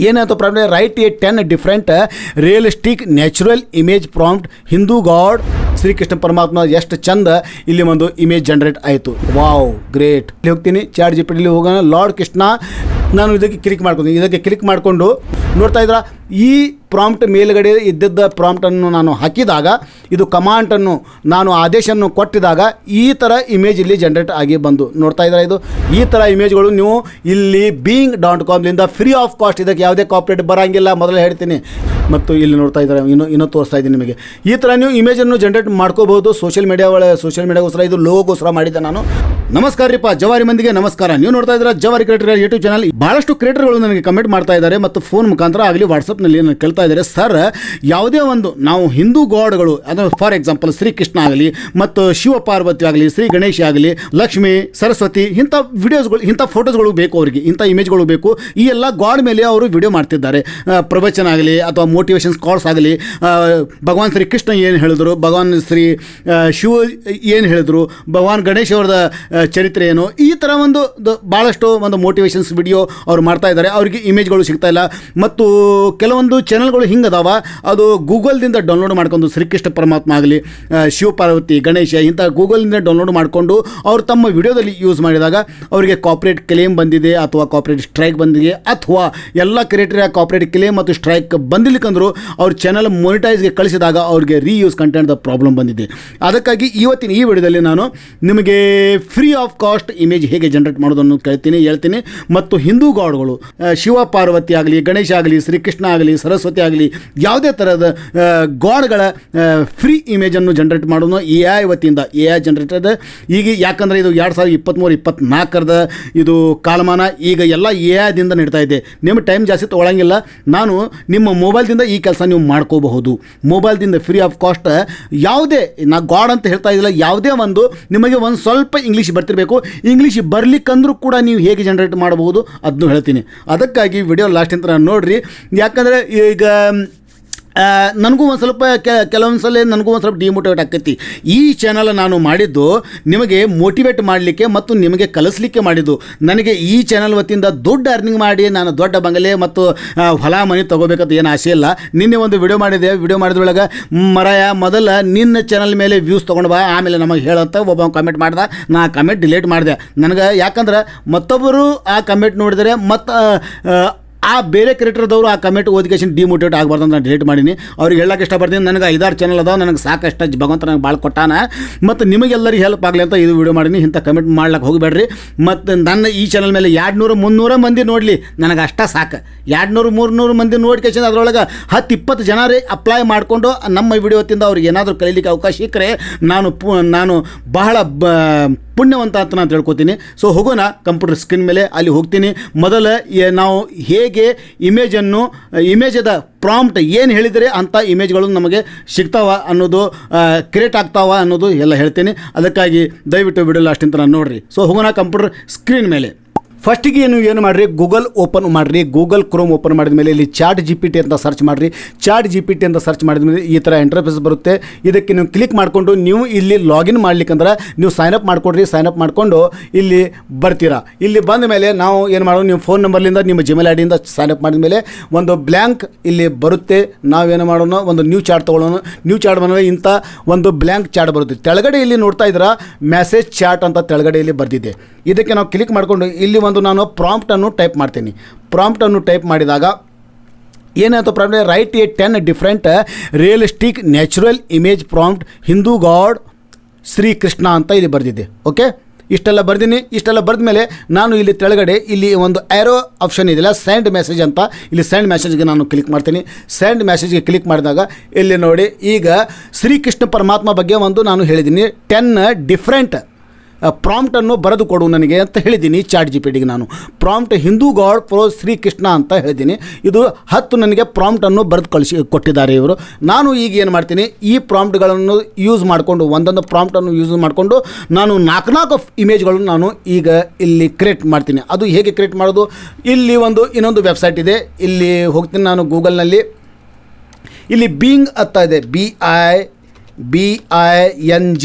ಏನಾಯ್ತು problem, write a 10 different realistic natural image prompt Hindu god Shri Krishna ಪರಮಾತ್ಮ. ಎಷ್ಟು ಚಂದ ಇಲ್ಲಿ ಒಂದು ಇಮೇಜ್ ಜನರೇಟ್ ಆಯಿತು. Wow, great. ಇಲ್ಲಿ ಹೋಗ್ತೀನಿ, ಚಾಟ್ ಜಿಪಿಟಿಲಿ ಹೋಗೋಣ. ಲಾರ್ಡ್ ಕೃಷ್ಣ, ನಾನು ಇದಕ್ಕೆ ಕ್ಲಿಕ್ ಮಾಡ್ಕೊತೀನಿ. ಇದಕ್ಕೆ ಕ್ಲಿಕ್ ಮಾಡಿಕೊಂಡು ನೋಡ್ತಾ ಇದ್ರ, ಈ ಪ್ರಾಂಪ್ಟ್ ಮೇಲ್ಗಡೆ ಇದ್ದಿದ್ದ ಪ್ರಾಂಪ್ಟನ್ನು ನಾನು ಹಾಕಿದಾಗ, ಇದು ಕಮಾಂಡನ್ನು ನಾನು ಆದೇಶವನ್ನು ಕೊಟ್ಟಿದಾಗ ಈ ಥರ ಇಮೇಜ್ ಇಲ್ಲಿ ಜನರೇಟ್ ಆಗಿ ಬಂದು ನೋಡ್ತಾ ಇದ್ದಾರೆ. ಇದು ಈ ಥರ ಇಮೇಜ್ಗಳು ನೀವು ಇಲ್ಲಿ bing.comಲಿಂದ ಫ್ರೀ ಆಫ್ ಕಾಸ್ಟ್, ಇದಕ್ಕೆ ಯಾವುದೇ ಕಾಪಿರೇಟ್ ಬರೋಂಗಿಲ್ಲ, ಮೊದಲೇ ಹೇಳ್ತೀನಿ. ಮತ್ತು ಇಲ್ಲಿ ನೋಡ್ತಾ ಇದ್ದಾರೆ, ಇನ್ನೂ ತೋರಿಸ್ತಾ ಇದ್ದೀನಿ ನಿಮಗೆ. ಈ ಥರ ನೀವು ಇಮೇಜನ್ನು ಜನರೇಟ್ ಮಾಡ್ಕೋಬಹುದು ಸೋಷಿಯಲ್ ಮೀಡಿಯಾಗೋಸ್ಕರ. ಇದು ಲೋಗೋಸ್ಕರ ಮಾಡಿದ್ದೆ ನಾನು. ನಮಸ್ಕಾರ ರೀಪ್ಪ, ಜವಾರಿ ಮಂದಿಗೆ ನಮಸ್ಕಾರ. ನೀವು ನೋಡ್ತಾ ಇದ್ದೀರಾ ಜವಾರಿ ಕ್ರಿಯೇಟರ್ ಯೂಟ್ಯೂಬ್ ಚಾನಲ್. ಬಹಳಷ್ಟು ಕ್ರಿಯೇಟರ್ಗಳು ನನಗೆ ಕಮೆಂಟ್ ಮಾಡ್ತಾ ಇದ್ದಾರೆ ಮತ್ತು ಫೋನ್ ಮುಖಾಂತರ ಆಗಲಿ ವಾಟ್ಸಪ್ನಲ್ಲಿ ನನಗೆ ಕೇಳ್ತಾ ಇದ್ದಾರೆ, ಸರ್ ಯಾವುದೇ ಒಂದು ನಾವು ಹಿಂದೂ ಗಾಡ್ಗಳು, ಅದು ಫಾರ್ ಎಕ್ಸಾಂಪಲ್ ಶ್ರೀಕೃಷ್ಣ ಆಗಲಿ ಮತ್ತು ಶಿವ ಪಾರ್ವತಿ ಆಗಲಿ, ಶ್ರೀ ಗಣೇಶ ಆಗಲಿ, ಲಕ್ಷ್ಮಿ, ಸರಸ್ವತಿ, ಇಂಥ ವಿಡಿಯೋಸ್ಗಳು, ಇಂಥ ಫೋಟೋಸ್ಗಳು ಬೇಕು ಅವರಿಗೆ, ಇಂಥ ಇಮೇಜ್ಗಳು ಬೇಕು. ಈ ಎಲ್ಲ ಗಾಡ್ ಮೇಲೆ ಅವರು ವಿಡಿಯೋ ಮಾಡ್ತಿದ್ದಾರೆ. ಪ್ರವಚನ ಆಗಲಿ ಅಥವಾ ಮೋಟಿವೇಶನ್ಸ್ ಕಾಲ್ಸ್ ಆಗಲಿ, ಭಗವಾನ್ ಶ್ರೀ ಕೃಷ್ಣ ಏನು ಹೇಳಿದ್ರು, ಭಗವಾನ್ ಶ್ರೀ ಶಿವ ಏನು ಹೇಳಿದ್ರು, ಭಗವಾನ್ ಗಣೇಶ್ ಅವ್ರದ ಚರಿತ್ರೆ ಏನು, ಈ ಥರ ಒಂದು ಭಾಳಷ್ಟು ಒಂದು ಮೋಟಿವೇಶನ್ಸ್ ವಿಡಿಯೋ ಅವ್ರು ಮಾಡ್ತಾ ಇದ್ದಾರೆ. ಅವರಿಗೆ ಇಮೇಜ್ಗಳು ಸಿಗ್ತಾ ಇಲ್ಲ. ಮತ್ತು ಕೆಲವೊಂದು ಚಾನಲ್ಗಳು ಹಿಂಗದಾವ, ಅದು ಗೂಗಲ್ದಿಂದ ಡೌನ್ಲೋಡ್ ಮಾಡ್ಕೊಂಡು ಶ್ರೀಕೃಷ್ಣ ಪರಮಾತ್ಮ ಆಗಲಿ, ಶಿವ ಪಾರ್ವತಿ, ಗಣೇಶ, ಇಂಥ ಗೂಗಲ್ನಿಂದ ಡೌನ್ಲೋಡ್ ಮಾಡಿಕೊಂಡು ಅವರು ತಮ್ಮ ವಿಡಿಯೋದಲ್ಲಿ ಯೂಸ್ ಮಾಡಿದಾಗ ಅವರಿಗೆ ಕಾಪರೇಟ್ ಕ್ಲೇಮ್ ಬಂದಿದೆ ಅಥವಾ ಕಾಪರೇಟ್ ಸ್ಟ್ರೈಕ್ ಬಂದಿದೆ, ಅಥವಾ ಎಲ್ಲ ಕ್ರಿಯೇಟರ್ ಕಾಪರೇಟ್ ಕ್ಲೇಮ್ ಮತ್ತು ಸ್ಟ್ರೈಕ್ ಬಂದಿಲ್ಲಕಂದ್ರು ಅವ್ರ ಚಾನಲ್ ಮೊನಿಟೈಸ್ಗೆ ಕಳಿಸಿದಾಗ ಅವ್ರಿಗೆ ರೀಯೂಸ್ ಕಂಟೆಂಟ್ದ ಪ್ರಾಬ್ಲಮ್ ಬಂದಿದೆ. ಅದಕ್ಕಾಗಿ ಇವತ್ತಿನ ಈ ವಿಡಿಯೋದಲ್ಲಿ ನಾನು ನಿಮಗೆ ಫ್ರೀ ಆಫ್ ಕಾಸ್ಟ್ ಇಮೇಜ್ ಹೇಗೆ ಜನರೇಟ್ ಮಾಡೋದನ್ನು ಹೇಳ್ತೀನಿ. ಮತ್ತು ಹಿಂದೂ ಗಾಡ್ಗಳು, ಶಿವ ಪಾರ್ವತಿ ಆಗಲಿ, ಗಣೇಶ ಆಗಲಿ, ಶ್ರೀಕೃಷ್ಣ ಆಗಲಿ, ಸರಸ್ವತಿ ಆಗಲಿ, ಯಾವುದೇ ಥರದ ಗಾಡ್ಗಳ ಫ್ರೀ ಇಮೇಜನ್ನು ಜನರೇಟ್ ಮಾಡೋದು AI ವತಿಯಿಂದ AI ಜನರೇಟರ್. ಈಗ ಯಾಕಂದರೆ ಇದು 2023-24 ಇದು ಕಾಲಮಾನ, ಈಗ ಎಲ್ಲ AI ದಿಂದ ನಡೀತಾ ಇದೆ. ನಿಮ್ಮ ಟೈಮ್ ಜಾಸ್ತಿ ತೊಗೊಳಂಗಿಲ್ಲ. ನಾನು ನಿಮ್ಮ ಮೊಬೈಲ್ದಿಂದ ಈ ಕೆಲಸ ನೀವು ಮಾಡ್ಕೋಬಹುದು. ಮೊಬೈಲ್ದಿಂದ ಫ್ರೀ ಆಫ್ ಕಾಸ್ಟ್ ಯಾವುದೇ, ನಾ ಗಾಡ್ ಅಂತ ಹೇಳ್ತಾ ಇದ್ದಿಲ್ಲ, ಯಾವುದೇ ಒಂದು ನಿಮಗೆ ಒಂದು ಸ್ವಲ್ಪ ಇಂಗ್ಲೀಷ್ ಬರ್ತಿರಬೇಕು. ಇಂಗ್ಲೀಷ್ ಬರಲಿಕ್ಕಂದ್ರೂ ಕೂಡ ನೀವು ಹೇಗೆ ಜನರೇಟ್ ಮಾಡಬಹುದು ಅದನ್ನು ಹೇಳ್ತೀನಿ. ಅದಕ್ಕಾಗಿ ವಿಡಿಯೋ ಲಾಸ್ಟ್ ಅಂತ ನೋಡಿರಿ. ಯಾಕಂದರೆ ಈಗ ನನಗೂ ಒಂದು ಸ್ವಲ್ಪ ಕೆಲವೊಂದು ಸಲ ನನಗೂ ಒಂದು ಸ್ವಲ್ಪ ಡಿಮೋಟಿವೇಟ್ ಆಕೈತಿ. ಈ ಚಾನಲ್ ನಾನು ಮಾಡಿದ್ದು ನಿಮಗೆ ಮೋಟಿವೇಟ್ ಮಾಡಲಿಕ್ಕೆ ಮತ್ತು ನಿಮಗೆ ಕಲಿಸ್ಲಿಕ್ಕೆ ಮಾಡಿದ್ದು. ನನಗೆ ಈ ಚಾನಲ್ ವತಿಯಿಂದ ದೊಡ್ಡ ಅರ್ನಿಂಗ್ ಮಾಡಿ ನಾನು ದೊಡ್ಡ ಬಂಗಲೆ ಮತ್ತು ಹೊಲ ಮನೆ ತೊಗೋಬೇಕಂತ ಏನು ಆಸೆ ಇಲ್ಲ. ನಿನ್ನೆ ಒಂದು ವಿಡಿಯೋ ಮಾಡಿದೆ. ವಿಡಿಯೋ ಮಾಡಿದ್ರೊಳಗೆ ಮರಾಯ ಮೊದಲ ನಿನ್ನ ಚಾನಲ್ ಮೇಲೆ ವ್ಯೂಸ್ ತೊಗೊಂಡು ಬಾ, ಆಮೇಲೆ ನಮಗೆ ಹೇಳಂತ ಒಬ್ಬ ಕಮೆಂಟ್ ಮಾಡ್ದೆ. ನಾ ಕಮೆಂಟ್ ಡಿಲೀಟ್ ಮಾಡಿದೆ. ನನಗೆ ಯಾಕಂದ್ರೆ ಮತ್ತೊಬ್ಬರು ಆ ಕಮೆಂಟ್ ನೋಡಿದರೆ ಮತ್ತು ಆ ಬೇರೆ ಕ್ರಿಯೇಟರ್ದವರು ಆ ಕಮೆಂಟ್ ಓದಿಕೇಶನ್ ಡಿಮೋಟಿವೇಟ್ ಆಗಬಾರ್ದು ಅಂತ ನಾನು ಡಿಲೀಟ್ ಮಾಡೀನಿ. ಅವ್ರಿಗೆ ಹೇಳಕ್ಕೆ ಇಷ್ಟಪಡ್ತೀನಿ, ನನಗೆ 5-6 ಚಾನಲ್ ಅದಾವೆ, ನನಗೆ ಸಾಕಷ್ಟು ಭಗವಂತ ನನಗೆ ಭಾಳ ಕೊಟ್ಟಾನ, ಮತ್ತು ನಿಮಗೆಲ್ಲರಿಗೆ ಹೆಲ್ಪ್ ಆಗಲಿ ಅಂತ ಇದು ವಿಡಿಯೋ ಮಾಡೀನಿ. ಇಂಥ ಕಮೆಂಟ್ ಮಾಡ್ಲಿಕ್ಕೆ ಹೋಗಬೇಡ್ರಿ. ಮತ್ತು ನನ್ನ ಈ ಚಾನಲ್ ಮೇಲೆ 200-300 ಮಂದಿ ನೋಡಲಿ, ನನಗೆ ಅಷ್ಟೇ ಸಾಕು. 200-300 ಮಂದಿ ನೋಡ್ಕೇಶನ್ ಅದರೊಳಗೆ 10-20 ಜನ ಅಪ್ಲೈ ಮಾಡಿಕೊಂಡು ನಮ್ಮ ವಿಡಿಯೋ ಹೊತ್ತಿಂದ ಅವ್ರಿಗೆ ಏನಾದರೂ ಕಲೀಲಿಕ್ಕೆ ಅವಕಾಶ ಸಿಕ್ಕರೆ ನಾನು ಬಹಳ ಪುಣ್ಯವಂತ ಅಂತ ನಾನು ತಿಳ್ಕೊತೀನಿ. ಸೊ ಹೋಗೋಣ ಕಂಪ್ಯೂಟರ್ ಸ್ಕ್ರೀನ್ ಮೇಲೆ, ಅಲ್ಲಿ ಹೋಗ್ತೀನಿ. ಮೊದಲು ನಾವು ಹೇಗೆ ಇಮೇಜದ ಪ್ರಾಂಪ್ಟ್ ಏನು ಹೇಳಿದರೆ ಅಂಥ ಇಮೇಜ್ಗಳು ನಮಗೆ ಸಿಗ್ತಾವ ಅನ್ನೋದು, ಕ್ರಿಯೇಟ್ ಆಗ್ತಾವ ಅನ್ನೋದು ಎಲ್ಲ ಹೇಳ್ತೀನಿ. ಅದಕ್ಕಾಗಿ ದಯವಿಟ್ಟು ವಿಡಿಯೋ ಲಾಸ್ಟ್ ಅಂತ ನಾನು ನೋಡಿರಿ. ಸೊ ಹೋಗೋಣ ಕಂಪ್ಯೂಟರ್ ಸ್ಕ್ರೀನ್ ಮೇಲೆ. ಫಸ್ಟಿಗೆ ಏನು ಮಾಡಿರಿ, ಗೂಗಲ್ ಓಪನ್ ಮಾಡಿರಿ. ಗೂಗಲ್ ಕ್ರೋಮ್ ಓಪನ್ ಮಾಡಿದ ಮೇಲೆ ಇಲ್ಲಿ ಚಾಟ್ GPT ಅಂತ ಸರ್ಚ್ ಮಾಡಿರಿ. ಚಾಟ್ GPT ಅಂತ ಸರ್ಚ್ ಮಾಡಿದ ಮೇಲೆ ಈ ಥರ ಇಂಟರ್ಫೇಸ್ ಬರುತ್ತೆ. ಇದಕ್ಕೆ ನೀವು ಕ್ಲಿಕ್ ಮಾಡಿಕೊಂಡು ನೀವು ಇಲ್ಲಿ ಲಾಗಿನ್ ಮಾಡ್ಲಿಕ್ಕಂದ್ರೆ ನೀವು ಸೈನಪ್ ಮಾಡ್ಕೊಡ್ರಿ. ಸೈನಪ್ ಮಾಡಿಕೊಂಡು ಇಲ್ಲಿ ಬರ್ತೀರಾ. ಇಲ್ಲಿ ಬಂದ ಮೇಲೆ ನಾವು ಏನು ಮಾಡೋದು, ನೀವು ಫೋನ್ ನಂಬರ್ಲಿಂದ ನಿಮ್ಮ ಜಿಮೇಲ್ ಐಡಿಯಿಂದ ಸೈನಪ್ ಮಾಡಿದ ಮೇಲೆ ಒಂದು ಬ್ಲ್ಯಾಂಕ್ ಇಲ್ಲಿ ಬರುತ್ತೆ. ನಾವೇನು ಮಾಡೋಣ, ಒಂದು ನ್ಯೂ ಚಾಟ್ ತೊಗೊಳ್ಳೋಣ. ನ್ಯೂ ಚಾಟ್ ಬಂದರೆ ಇಂಥ ಒಂದು ಬ್ಲ್ಯಾಂಕ್ ಚಾಟ್ ಬರುತ್ತೆ. ಕೆಳಗಡೆ ಇಲ್ಲಿ ನೋಡ್ತಾ ಇದ್ದೀರಾ ಮೆಸೇಜ್ ಚಾಟ್ ಅಂತ ತೆಳಗಡೆ ಇಲ್ಲಿ ಬರ್ತಿದೆ. ಇದಕ್ಕೆ ನಾವು ಕ್ಲಿಕ್ ಮಾಡಿಕೊಂಡು ಇಲ್ಲಿ ಒಂದು ನಾನು ಪ್ರಾಂಪ್ಟನ್ನು ಟೈಪ್ ಮಾಡ್ತೀನಿ. ಪ್ರಾಂಪ್ಟನ್ನು ಟೈಪ್ ಮಾಡಿದಾಗ ಏನಾಯ್ತು problem, write a 10 different realistic natural image prompt Hindu god Shri Krishna ಅಂತ ಇಲ್ಲಿ ಬರೆದಿದೆ. ಓಕೆ, ಇಷ್ಟೆಲ್ಲ ಬರ್ದೀನಿ. ಇಷ್ಟೆಲ್ಲ ಬರೆದ ಮೇಲೆ ನಾನು ಇಲ್ಲಿ ತೆಳಗಡೆ ಇಲ್ಲಿ ಒಂದು ಆ್ಯರೋ ಆಪ್ಷನ್ ಇದೆಯಲ್ಲ, ಸೆಂಡ್ ಮೆಸೇಜ್ ಅಂತ, ಇಲ್ಲಿ ಸೆಂಡ್ ಮೆಸೇಜ್ಗೆ ನಾನು ಕ್ಲಿಕ್ ಮಾಡ್ತೀನಿ. ಸೆಂಡ್ ಮೆಸೇಜ್ಗೆ ಕ್ಲಿಕ್ ಮಾಡಿದಾಗ ಇಲ್ಲಿ ನೋಡಿ, ಈಗ ಶ್ರೀಕೃಷ್ಣ ಪರಮಾತ್ಮ ಬಗ್ಗೆ ಒಂದು ನಾನು ಹೇಳಿದ್ದೀನಿ 10 ಡಿಫ್ರೆಂಟ್ ಪ್ರಾಂಪ್ಟನ್ನು ಬರೆದು ಕೊಡು ನನಗೆ ಅಂತ ಹೇಳಿದ್ದೀನಿ. ಚಾಟ್ GPTಗೆ ನಾನು prompt Hindu god pro Shri Krishna ಅಂತ ಹೇಳಿದ್ದೀನಿ. ಇದು 10 ನನಗೆ ಪ್ರಾಂಪ್ಟನ್ನು ಬರೆದು ಕೊಟ್ಟಿದ್ದಾರೆ ಇವರು. ನಾನು ಈಗ ಏನು ಮಾಡ್ತೀನಿ, ಈ ಪ್ರಾಂಪ್ಟ್ಗಳನ್ನು ಯೂಸ್ ಮಾಡಿಕೊಂಡು, ಒಂದೊಂದು ಪ್ರಾಂಪ್ಟನ್ನು ಯೂಸ್ ಮಾಡಿಕೊಂಡು ನಾನು 4 ಇಮೇಜ್ಗಳನ್ನು ನಾನು ಈಗ ಇಲ್ಲಿ ಕ್ರಿಯೇಟ್ ಮಾಡ್ತೀನಿ. ಅದು ಹೇಗೆ ಕ್ರಿಯೇಟ್ ಮಾಡೋದು, ಇಲ್ಲಿ ಇನ್ನೊಂದು ವೆಬ್ಸೈಟ್ ಇದೆ. ಇಲ್ಲಿ ಹೋಗ್ತೀನಿ ನಾನು ಗೂಗಲ್ನಲ್ಲಿ. ಇಲ್ಲಿ ಬಿಂಗ್ ಅಂತ ಇದೆ, BING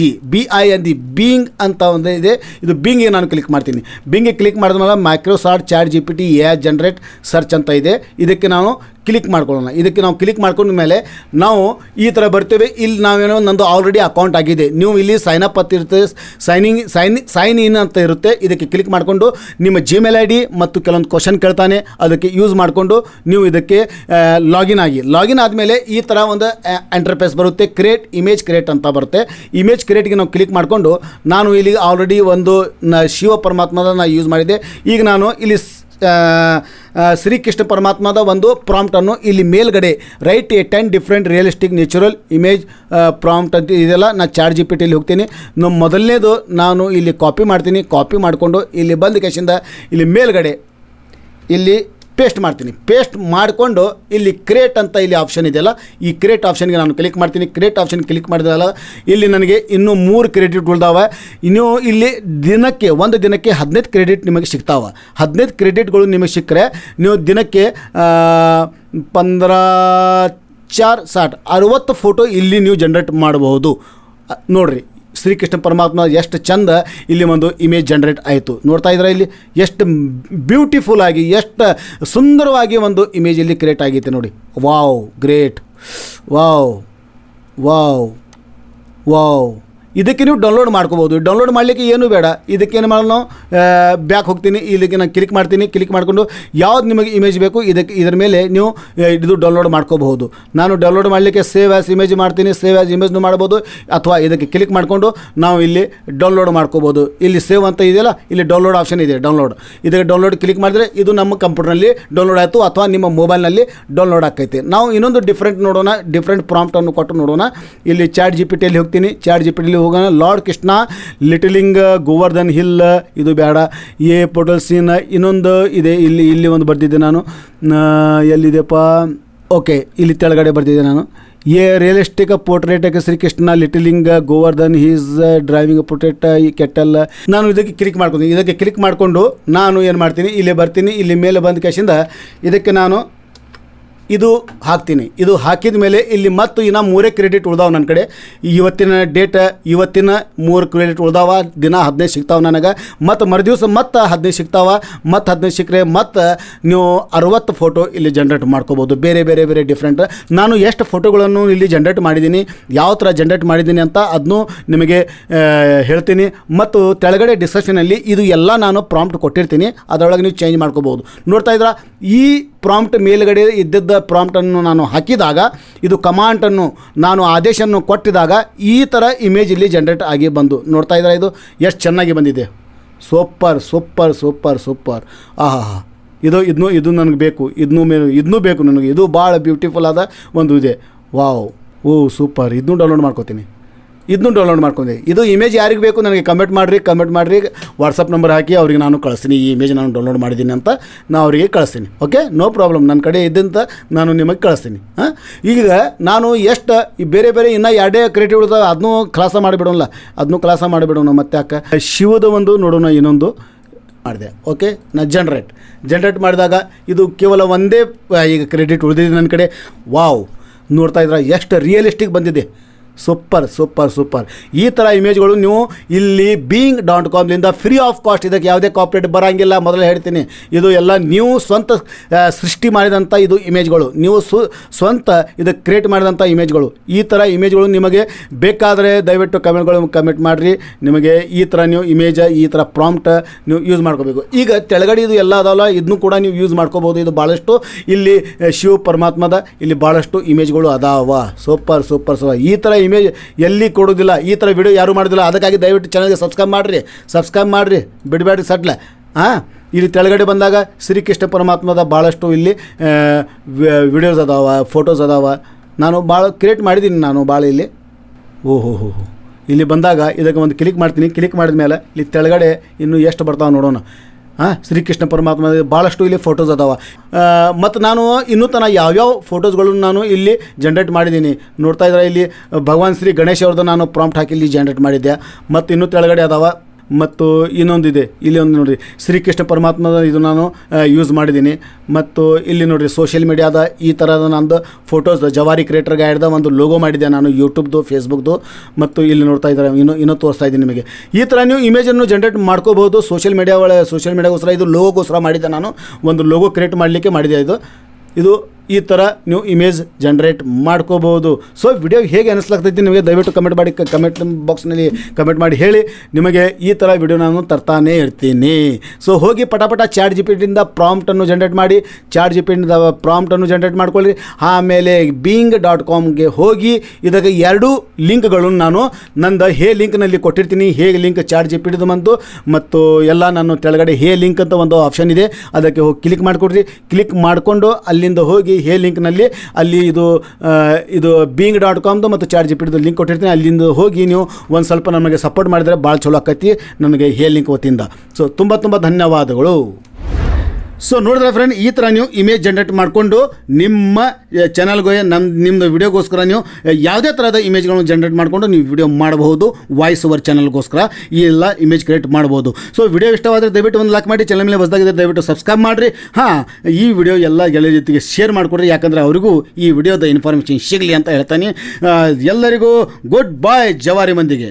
ಬೀಯಿಂಗ್ ಅಂತ ಒಂದು ಇದೆ. ಇದು ಬೀಯಿಂಗಿಗೆ ನಾನು ಕ್ಲಿಕ್ ಮಾಡ್ತೀನಿ. ಬೀಯಿಂಗಿಗೆ ಕ್ಲಿಕ್ ಮಾಡಿದ್ಮೇಲೆ Microsoft chat GPT AI generate search ಅಂತ ಇದೆ. ಇದಕ್ಕೆ ನಾವು ಕ್ಲಿಕ್ ಮಾಡ್ಕೊಳ್ಳೋಣ. ಇದಕ್ಕೆ ನಾವು ಕ್ಲಿಕ್ ಮಾಡ್ಕೊಂಡ ಮೇಲೆ ನಾವು ಈ ಥರ ಬರ್ತೇವೆ. ಇಲ್ಲಿ ನಾವೇನೋ ನಂದು ಆಲ್ರೆಡಿ ಅಕೌಂಟ್ ಆಗಿದೆ. ನೀವು ಇಲ್ಲಿ ಸೈನ್ ಅಪ್ ಅಂತ ಇರುತ್ತೆ, ಸೈನ್ ಇನ್ ಅಂತ ಇರುತ್ತೆ. ಇದಕ್ಕೆ ಕ್ಲಿಕ್ ಮಾಡಿಕೊಂಡು ನಿಮ್ಮ Gmail ID ಮತ್ತು ಕೆಲವೊಂದು ಕ್ವಶನ್ ಕೇಳ್ತಾನೆ, ಅದಕ್ಕೆ ಯೂಸ್ ಮಾಡಿಕೊಂಡು ನೀವು ಇದಕ್ಕೆ ಲಾಗಿನ್ ಆಗಿ. ಲಾಗಿನ್ ಆದಮೇಲೆ ಈ ಥರ ಒಂದು ಇಂಟರ್ಫೇಸ್ ಬರುತ್ತೆ. ಕ್ರಿಯೇಟ್ ಇಮೇಜ್ ಕ್ರಿಯೇಟ್ ಅಂತ ಬರುತ್ತೆ. ಇಮೇಜ್ ಕ್ರಿಯೇಟ್ಗೆ ನಾವು ಕ್ಲಿಕ್ ಮಾಡಿಕೊಂಡು ನಾನು ಇಲ್ಲಿ ಆಲ್ರೆಡಿ ಒಂದು ಶಿವ ಪರಮಾತ್ಮದ ನಾನು ಯೂಸ್ ಮಾಡಿದ್ದೆ. ಈಗ ನಾನು ಇಲ್ಲಿ ಶ್ರೀಕೃಷ್ಣ ಪರಮಾತ್ಮದ ಒಂದು ಪ್ರಾಂಪ್ಟನ್ನು ಇಲ್ಲಿ ಮೇಲ್ಗಡೆ right a 10 different realistic natural image prompt ಅಂತ ಇದೆಲ್ಲ ನಾನು ಚಾಟ್ GPTಯಲ್ಲಿ ಹೋಗ್ತೀನಿ. ಮೊದಲನೇದು ನಾನು ಇಲ್ಲಿ ಕಾಪಿ ಮಾಡ್ತೀನಿ. ಕಾಪಿ ಮಾಡಿಕೊಂಡು ಇಲ್ಲಿ ಬಂದ ಕೇಸಿಂದ ಇಲ್ಲಿ ಮೇಲ್ಗಡೆ ಇಲ್ಲಿ ಪೇಸ್ಟ್ ಮಾಡ್ತೀನಿ. ಪೇಸ್ಟ್ ಮಾಡಿಕೊಂಡು ಇಲ್ಲಿ ಕ್ರಿಯೇಟ್ ಅಂತ ಇಲ್ಲಿ ಆಪ್ಷನ್ ಇದೆಯಲ್ಲ, ಈ ಕ್ರಿಯೇಟ್ ಆಪ್ಷನ್ಗೆ ನಾನು ಕ್ಲಿಕ್ ಮಾಡ್ತೀನಿ. ಕ್ರಿಯೇಟ್ ಆಪ್ಷನ್ ಕ್ಲಿಕ್ ಮಾಡಿದಲ್ಲ ಇಲ್ಲಿ ನನಗೆ ಇನ್ನೂ 3 ಕ್ರೆಡಿಟ್ ಉಳ್ದಾವೆ. ಇನ್ನೂ ಇಲ್ಲಿ ಒಂದು ದಿನಕ್ಕೆ 15 ಕ್ರೆಡಿಟ್ ನಿಮಗೆ ಸಿಗ್ತಾವೆ. 15 ಕ್ರೆಡಿಟ್ಗಳು ನಿಮಗೆ ಸಿಕ್ಕರೆ ನೀವು ದಿನಕ್ಕೆ 15×4 60 ಫೋಟೋ ಇಲ್ಲಿ ನೀವು ಜನ್ರೇಟ್ ಮಾಡಬಹುದು. ನೋಡಿರಿ ಶ್ರೀಕೃಷ್ಣ ಪರಮಾತ್ಮ ಎಷ್ಟು ಚಂದ ಇಲ್ಲಿ ಒಂದು ಇಮೇಜ್ ಜನ್ರೇಟ್ ಆಯಿತು. ನೋಡ್ತಾ ಇದ್ರೆ ಇಲ್ಲಿ ಎಷ್ಟು ಬ್ಯೂಟಿಫುಲ್ ಆಗಿ ಎಷ್ಟು ಸುಂದರವಾಗಿ ಒಂದು ಇಮೇಜ್ ಇಲ್ಲಿ ಕ್ರಿಯೇಟ್ ಆಗೈತೆ ನೋಡಿ. Wow, great, wow wow wow. ಇದಕ್ಕೆ ನೀವು ಡೌನ್ಲೋಡ್ ಮಾಡ್ಕೋಬೋದು. ಡೌನ್ಲೋಡ್ ಮಾಡಲಿಕ್ಕೆ ಏನೂ ಬೇಡ. ಇದಕ್ಕೇನು ಮಾಡೋಣ, ನಾವು ಬ್ಯಾಕ್ ಹೋಗ್ತೀನಿ. ಇದಕ್ಕೆ ನಾನು ಕ್ಲಿಕ್ ಮಾಡ್ತೀನಿ. ಕ್ಲಿಕ್ ಮಾಡಿಕೊಂಡು ಯಾವ್ದು ನಿಮಗೆ ಇಮೇಜ್ ಬೇಕು ಇದರ ಮೇಲೆ ನೀವು ಇದು ಡೌನ್ಲೋಡ್ ಮಾಡ್ಕೋಬಹುದು. ನಾನು ಡೌನ್ಲೋಡ್ ಮಾಡಲಿಕ್ಕೆ ಸೇವ್ ಆ್ಯಸ್ ಇಮೇಜ್ ಮಾಡ್ತೀನಿ. ಸೇವ್ ಆ್ಯಸ್ ಇಮೇಜ್ನು ಮಾಡ್ಬೋದು, ಅಥವಾ ಇದಕ್ಕೆ ಕ್ಲಿಕ್ ಮಾಡಿಕೊಂಡು ನಾವು ಇಲ್ಲಿ ಡೌನ್ಲೋಡ್ ಮಾಡ್ಕೋಬೋದು. ಇಲ್ಲಿ ಸೇವ್ ಅಂತ ಇದೆಯಲ್ಲ, ಇಲ್ಲಿ ಡೌನ್ಲೋಡ್ ಆಪ್ಷನ್ ಇದೆ. ಇದಕ್ಕೆ ಡೌನ್ಲೋಡ್ ಕ್ಲಿಕ್ ಮಾಡಿದ್ರೆ ಇದು ನಮ್ಮ ಕಂಪ್ಯೂಟರ್ನಲ್ಲಿ ಡೌನ್ಲೋಡ್ ಆಯಿತು, ಅಥವಾ ನಿಮ್ಮ ಮೊಬೈಲ್ನಲ್ಲಿ ಡೌನ್ಲೋಡ್ ಆಕೈತೆ. ನಾವು ಇನ್ನೊಂದು ಡಿಫ್ರೆಂಟ್ ಪ್ರಾಂಪ್ಟನ್ನು ಕೊಟ್ಟು ನೋಡೋಣ. ಇಲ್ಲಿ ಚಾಟ್ GPTಯಲ್ಲಿ ಹೋಗ್ತೀನಿ. ಚಾಟ್ GPTಯಲ್ಲಿ ಹೋಗೋಣ. ಲಾರ್ಡ್ ಕೃಷ್ಣ ಲಿಟಲಿಂಗ್ ಗೋವರ್ಧನ್ ಹಿಲ್ ಇದು ಬೇಡ. ಪೋರ್ಟಲ್ ಸೀನ್ ಇನ್ನೊಂದು ಇದೆ. ಇಲ್ಲಿ ಒಂದು ಬರ್ತಿದ್ದೆ ನಾನು. ಎಲ್ಲಿದೆಪ್ಪ? ಓಕೆ, ಇಲ್ಲಿ ತೆಳಗಡೆ ಬರ್ತಿದ್ದೆ ನಾನು. Realistic portrait Shrikrishna lifting Govardhan his driving portrait ಈ ಕೆಟ್ಟಲ್. ನಾನು ಇದಕ್ಕೆ ಕ್ಲಿಕ್ ಮಾಡ್ಕೊತೀನಿ. ಇದಕ್ಕೆ ಕ್ಲಿಕ್ ಮಾಡಿಕೊಂಡು ನಾನು ಏನು ಮಾಡ್ತೀನಿ, ಇಲ್ಲಿ ಬರ್ತೀನಿ. ಇಲ್ಲಿ ಮೇಲೆ ಬಂದ ಕೇಸಿಂದ ಇದಕ್ಕೆ ನಾನು ಇದು ಹಾಕ್ತೀನಿ. ಇದು ಹಾಕಿದ ಮೇಲೆ ಇಲ್ಲಿ ಮತ್ತು ಇನ್ನು 3 ಕ್ರೆಡಿಟ್ ಉಳ್ದಾವೆ ನನ್ನ ಕಡೆ. ಇವತ್ತಿನ 3 ಕ್ರೆಡಿಟ್ ಉಳ್ದಾವ. ದಿನ 15 ಸಿಗ್ತಾವೆ ನನಗೆ. ಮತ್ತು ಮರುದಿವ್ಸ ಮತ್ತು 15 ಸಿಗ್ತಾವೆ. ಮತ್ತು 15 ಸಿಕ್ಕರೆ ಮತ್ತು ನೀವು 60 ಫೋಟೋ ಇಲ್ಲಿ ಜನ್ರೇಟ್ ಮಾಡ್ಕೋಬೋದು. ಬೇರೆ ಡಿಫ್ರೆಂಟ್. ನಾನು ಎಷ್ಟು ಫೋಟೋಗಳನ್ನು ಇಲ್ಲಿ ಜನ್ರೇಟ್ ಮಾಡಿದ್ದೀನಿ, ಯಾವ ಥರ ಜನ್ರೇಟ್ ಮಾಡಿದ್ದೀನಿ ಅಂತ ಅದನ್ನು ನಿಮಗೆ ಹೇಳ್ತೀನಿ. ಮತ್ತು ಕೆಳಗಡೆ ಡಿಸ್ಕ್ರಿಪ್ಷನಲ್ಲಿ ಇದು ಎಲ್ಲ ನಾನು ಪ್ರಾಂಪ್ಟ್ ಕೊಟ್ಟಿರ್ತೀನಿ. ಅದರೊಳಗೆ ನೀವು ಚೇಂಜ್ ಮಾಡ್ಕೋಬೋದು. ನೋಡ್ತಾ ಇದ್ದೀರಾ, ಈ ಪ್ರಾಂಪ್ಟ್ ಮೇಲ್ಗಡೆ ಇದ್ದಿದ್ದ ಪ್ರಾಂಪ್ಟನ್ನು ನಾನು ಹಾಕಿದಾಗ, ಇದು ಕಮಾಂಡನ್ನು ನಾನು ಆದೇಶವನ್ನು ಕೊಟ್ಟಿದಾಗ ಈ ಥರ ಇಮೇಜ್ ಇಲ್ಲಿ ಜನ್ರೇಟ್ ಆಗಿ ಬಂದು ನೋಡ್ತಾ ಇದ್ದಾರೆ. ಇದು ಎಷ್ಟು ಚೆನ್ನಾಗಿ ಬಂದಿದೆ. ಸೂಪರ್. ಆಹಾ, ಇದು ನನಗೆ ಬೇಕು. ಇದನ್ನೂ ಬೇಕು ನನಗೆ. ಇದು ಭಾಳ ಬ್ಯೂಟಿಫುಲ್ ಆದ ಒಂದು ಇದೆ. Wow, super. ಇದನ್ನೂ ಡೌನ್ಲೋಡ್ ಮಾಡ್ಕೋತೀನಿ. ಇದು ಇಮೇಜ್ ಯಾರಿಗೆ ಬೇಕು ನನಗೆ ಕಮೆಂಟ್ ಮಾಡಿರಿ. ವಾಟ್ಸಪ್ ನಂಬರ್ ಹಾಕಿ ಅವ್ರಿಗೆ ನಾನು ಕಳಿಸ್ತೀನಿ. ಈ ಇಮೇಜ್ ನಾನು ಡೌನ್ಲೋಡ್ ಮಾಡಿದ್ದೀನಿ ಅಂತ ನಾನು ಅವರಿಗೆ ಕಳಿಸ್ತೀನಿ. Okay, no problem. ನನ್ನ ಕಡೆ ಇದ್ದಂತ ನಾನು ನಿಮಗೆ ಕಳಿಸ್ತೀನಿ. ಈಗ ನಾನು ಎಷ್ಟು ಬೇರೆ ಇನ್ನೂ 2 ಕ್ರಿಯೇಟಿವ್ ಇರ್ತವೆ, ಅದನ್ನೂ ಕ್ಲಾಸ ಮಾಡಿಬಿಡೋಣ. ಮತ್ತೆ ಯಾಕೆ ಶಿವದ ಒಂದು ನೋಡೋಣ. ಇನ್ನೊಂದು ಮಾಡಿದೆ. ಓಕೆ, ನಾನು ಜನ್ರೇಟ್ ಮಾಡಿದಾಗ ಇದು ಕೇವಲ ಒಂದೇ ಈಗ ಕ್ರೆಡಿಟ್ ಉಳಿದಿದೆ ನನ್ನ ಕಡೆ. ವಾವ್, ನೋಡ್ತಾ ಇದ್ರೆ ಎಷ್ಟು ರಿಯಲಿಸ್ಟಿಕ್ ಬಂದಿದೆ. ಸೂಪರ್. ಈ ಥರ ಇಮೇಜ್ಗಳು ನೀವು ಇಲ್ಲಿ being.comಲಿಂದ ಫ್ರೀ ಆಫ್ ಕಾಸ್ಟ್. ಇದಕ್ಕೆ ಯಾವುದೇ ಕಾಪಿರೈಟ್ ಬರೋಂಗಿಲ್ಲ. ಮೊದಲೇ ಹೇಳ್ತೀನಿ, ಇದು ಎಲ್ಲ ನೀವು ಸ್ವಂತ ಸೃಷ್ಟಿ ಮಾಡಿದಂಥ ಇದು ಇಮೇಜ್ಗಳು. ನೀವು ಸ್ವಂತ ಇದಕ್ಕೆ ಕ್ರಿಯೇಟ್ ಮಾಡಿದಂಥ ಇಮೇಜ್ಗಳು. ಈ ಥರ ಇಮೇಜ್ಗಳು ನಿಮಗೆ ಬೇಕಾದರೆ ದಯವಿಟ್ಟು ಕಮೆಂಟ್ ಮಾಡಿರಿ. ನಿಮಗೆ ಈ ಥರ ನೀವು ಇಮೇಜ್, ಈ ಥರ ಪ್ರಾಂಪ್ಟ್ ನೀವು ಯೂಸ್ ಮಾಡ್ಕೋಬೇಕು. ಈಗ ತೆಳಗಡೆ ಇದು ಎಲ್ಲ ಅದಾವಲ್ಲ, ಇದನ್ನು ಕೂಡ ನೀವು ಯೂಸ್ ಮಾಡ್ಕೋಬೋದು. ಇದು ಭಾಳಷ್ಟು ಇಲ್ಲಿ ಶಿವ ಪರಮಾತ್ಮದ ಇಲ್ಲಿ ಭಾಳಷ್ಟು ಇಮೇಜ್ಗಳು ಅದಾವ. ಸೂಪರ್. ಈ ಥರ ಇಮೇಜ್ ಎಲ್ಲಿ ಕೊಡೋದಿಲ್ಲ. ಈ ಥರ ವಿಡಿಯೋ ಯಾರು ಮಾಡೋದಿಲ್ಲ. ಅದಕ್ಕಾಗಿ ದಯವಿಟ್ಟು ಚಾನಲ್ಗೆ ಸಬ್ಸ್ಕ್ರೈಬ್ ಮಾಡಿರಿ. ಬಿಡಬೇಡ್ರಿ ಸಟ್ಲ. ಇಲ್ಲಿ ತೆಳಗಡೆ ಬಂದಾಗ ಶ್ರೀಕೃಷ್ಣ ಪರಮಾತ್ಮದ ಭಾಳಷ್ಟು ಇಲ್ಲಿ ವಿಡಿಯೋಸ್ ಅದಾವ, ಫೋಟೋಸ್ ಅದಾವ. ನಾನು ಭಾಳ ಕ್ರಿಯೇಟ್ ಮಾಡಿದ್ದೀನಿ. ನಾನು ಭಾಳ ಇಲ್ಲಿ ಇಲ್ಲಿ ಬಂದಾಗ ಇದಕ್ಕೆ ಒಂದು ಕ್ಲಿಕ್ ಮಾಡ್ತೀನಿ. ಕ್ಲಿಕ್ ಮಾಡಿದ ಮೇಲೆ ಇಲ್ಲಿ ತೆಳಗಡೆ ಇನ್ನೂ ಎಷ್ಟು ಬರ್ತಾವೆ ನೋಡೋಣ. ಶ್ರೀಕೃಷ್ಣ ಪರಮಾತ್ಮ ಭಾಳಷ್ಟು ಇಲ್ಲಿ ಫೋಟೋಸ್ ಅದಾವ. ಮತ್ತು ನಾನು ಇನ್ನೂ ಯಾವ್ಯಾವ ಫೋಟೋಸ್ಗಳನ್ನು ನಾನು ಇಲ್ಲಿ ಜನ್ರೇಟ್ ಮಾಡಿದ್ದೀನಿ. ನೋಡ್ತಾ ಇದ್ರೆ ಇಲ್ಲಿ ಭಗವಾನ್ ಶ್ರೀ ಗಣೇಶ್ ಅವ್ರದ್ದು ನಾನು ಪ್ರಾಂಪ್ಟ್ ಹಾಕಿ ಇಲ್ಲಿ ಜನ್ರೇಟ್ ಮಾಡಿದ್ದೆ. ಮತ್ತು ಇನ್ನೂ ತೆಳಗಡೆ ಅದಾವ. ಮತ್ತು ಇನ್ನೊಂದಿದೆ, ಇಲ್ಲಿ ಒಂದು ನೋಡಿರಿ ಶ್ರೀಕೃಷ್ಣ ಪರಮಾತ್ಮದ ಇದು ನಾನು ಯೂಸ್ ಮಾಡಿದ್ದೀನಿ. ಮತ್ತು ಇಲ್ಲಿ ನೋಡಿರಿ ಸೋಷಿಯಲ್ ಮೀಡಿಯಾದ ಈ ಥರದ ನಂದು ಫೋಟೋಸ್ ಜವಾರಿ ಕ್ರಿಯೇಟರ್ ಗೈಡ್ದ ಒಂದು ಲೋಗೋ ಮಾಡಿದೆ ನಾನು, ಯೂಟ್ಯೂಬ್ದು, ಫೇಸ್ಬುಕ್ದು. ಮತ್ತು ಇಲ್ಲಿ ನೋಡ್ತಾ ಇದ್ದಾರೆ, ಇನ್ನೂ ತೋರಿಸ್ತಾ ಇದ್ದೀನಿ ನಿಮಗೆ. ಈ ಥರ ನೀವು ಇಮೇಜನ್ನು ಜನ್ರೇಟ್ ಮಾಡ್ಕೋಬೋದು ಸೋಷಿಯಲ್ ಮೀಡಿಯಾಗೋಸ್ಕರ. ಇದು ಲೋಗೋಗೋಸ್ಕರ ಮಾಡಿದ್ದೆ ನಾನು, ಒಂದು ಲೋಗೋ ಕ್ರಿಯೇಟ್ ಮಾಡಲಿಕ್ಕೆ ಮಾಡಿದೆ. ಇದು ಈ ಥರ ನೀವು ಇಮೇಜ್ ಜನ್ರೇಟ್ ಮಾಡ್ಕೋಬೋದು. ಸೊ ವಿಡಿಯೋ ಹೇಗೆ ಅನಿಸ್ಲಾಗ್ತೈತಿ ನಿಮಗೆ ದಯವಿಟ್ಟು ಕಮೆಂಟ್ ಮಾಡಿ, ಕಮೆಂಟ್ ಬಾಕ್ಸ್ನಲ್ಲಿ ಕಮೆಂಟ್ ಮಾಡಿ ಹೇಳಿ. ನಿಮಗೆ ಈ ಥರ ವಿಡಿಯೋ ನಾನು ತರ್ತಾನೇ ಇರ್ತೀನಿ. ಸೊ ಹೋಗಿ ಪಟಾಪಟ ಚಾಟ್ ಜಿಪಿಟಿಯಿಂದ ಪ್ರಾಂಪ್ಟನ್ನು ಜನ್ರೇಟ್ ಮಾಡಿ, ಚಾಟ್ ಜಿಪಿಟಿಯಿಂದ ಪ್ರಾಂಪ್ಟನ್ನು ಜನ್ರೇಟ್ ಮಾಡ್ಕೊಳ್ಳಿ. ಆಮೇಲೆ bing.comಗೆ ಹೋಗಿ ಇದಕ್ಕೆ 2 ಲಿಂಕ್ಗಳನ್ನು ನಾನು ನಂದು ಹೇ ಲಿಂಕ್ನಲ್ಲಿ ಕೊಟ್ಟಿರ್ತೀನಿ. ಹೇಗೆ ಲಿಂಕ್ ಚಾಟ್ ಜಿಪಿಟಿದು ಮತ್ತು ಎಲ್ಲ ನಾನು ಕೆಳಗಡೆ ಹೇ ಲಿಂಕ್ ಅಂತ ಒಂದು ಆಪ್ಷನ್ ಇದೆ, ಅದಕ್ಕೆ ಹೋಗಿ ಕ್ಲಿಕ್ ಮಾಡಿಕೊಡ್ರಿ. ಕ್ಲಿಕ್ ಮಾಡಿಕೊಂಡು ಅಲ್ಲಿಂದ ಹೋಗಿ ಹೇ ಲಿಂಕ್ನಲ್ಲಿ ಅಲ್ಲಿ ಇದು bing.comದು ಮತ್ತು ಚಾಟ್ ಜಿಪಿಟಿದು ಲಿಂಕ್ ಕೊಟ್ಟಿರ್ತೀನಿ. ಅಲ್ಲಿಂದ ಹೋಗಿ ನೀವು ಒಂದು ಸ್ವಲ್ಪ ನಮಗೆ ಸಪೋರ್ಟ್ ಮಾಡಿದರೆ ಭಾಳ ಚಲೋ ಆಕೈತಿ ನನಗೆ ಹೇ ಲಿಂಕ್ ವತಿಯಿಂದ. ಸೊ ತುಂಬ ಧನ್ಯವಾದಗಳು. ಸೊ ನೋಡಿದ್ರೆ ಫ್ರೆಂಡ್, ಈ ಥರ ನೀವು ಇಮೇಜ್ ಜನ್ರೇಟ್ ಮಾಡಿಕೊಂಡು ನಿಮ್ಮ ಚಾನಲ್ಗೆ ನಿಮ್ಮದು ವಿಡಿಯೋಗೋಸ್ಕರ ನೀವು ಯಾವುದೇ ಥರದ ಇಮೇಜ್ಗಳನ್ನು ಜನ್ರೇಟ್ ಮಾಡಿಕೊಂಡು ನೀವು ವಿಡಿಯೋ ಮಾಡಬಹುದು. ವಾಯ್ಸ್ ಓವರ್ ಚಾನಲ್ಗೋಸ್ಕರ ಈ ಎಲ್ಲ ಇಮೇಜ್ ಕ್ರಿಯೇಟ್ ಮಾಡ್ಬೋದು. ಸೊ ವಿಡಿಯೋ ಇಷ್ಟವಾದರೆ ದಯವಿಟ್ಟು ಒಂದು ಲೈಕ್ ಮಾಡಿ, ಚಾನಲ್ ಮೇಲೆ ಹೊಸದಾಗಿದ್ದರೆ ದಯವಿಟ್ಟು ಸಬ್ಸ್ಕ್ರೈಬ್ ಮಾಡಿರಿ. ಈ ವಿಡಿಯೋ ಎಲ್ಲ ಗೆಳೆಯರ ಜೊತೆಗೆ ಶೇರ್ ಮಾಡಿಕೊಡ್ರಿ, ಯಾಕಂದರೆ ಅವರಿಗೂ ಈ ವಿಡಿಯೋದ ಇನ್ಫಾರ್ಮೇಷನ್ ಸಿಗಲಿ ಅಂತ ಹೇಳ್ತಾನೆ. ಎಲ್ಲರಿಗೂ ಗುಡ್ ಬಾಯ್ ಜವಾರಿ ಮಂದಿಗೆ.